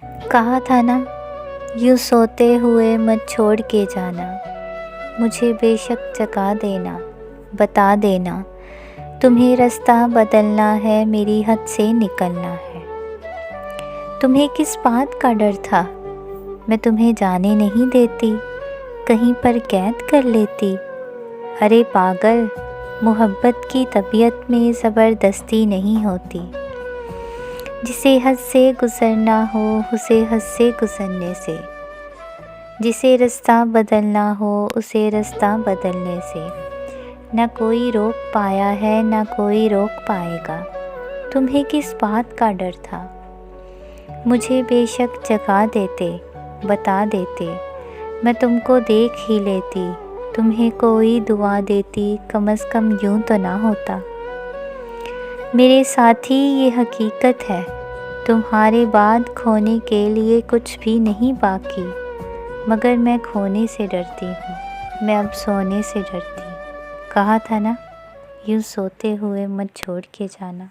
کہا تھا نا یوں سوتے ہوئے مت چھوڑ کے جانا، مجھے بے شک جگا دینا، بتا دینا تمہیں رستہ بدلنا ہے، میری حد سے نکلنا ہے۔ تمہیں کس بات کا ڈر تھا، میں تمہیں جانے نہیں دیتی، کہیں پر قید کر لیتی۔ ارے پاگل، محبت کی طبیعت میں زبردستی نہیں ہوتی، جسے حد سے گزرنا ہو اسے حد سے گزرنے سے، جسے رستہ بدلنا ہو اسے رستہ بدلنے سے، نہ کوئی روک پایا ہے نہ کوئی روک پائے گا۔ تمہیں کس بات کا ڈر تھا، مجھے بے شک جگا دیتے، بتا دیتے، میں تم کو دیکھ ہی لیتی، تمہیں کوئی دعا دیتی، کم از کم یوں تو نہ ہوتا۔ میرے ساتھی یہ حقیقت ہے، تمہارے بعد کھونے کے لیے کچھ بھی نہیں باقی، مگر میں کھونے سے ڈرتی ہوں، میں اب سونے سے ڈرتی ہوں۔ کہا تھا نا یوں سوتے ہوئے مت چھوڑ کے جانا۔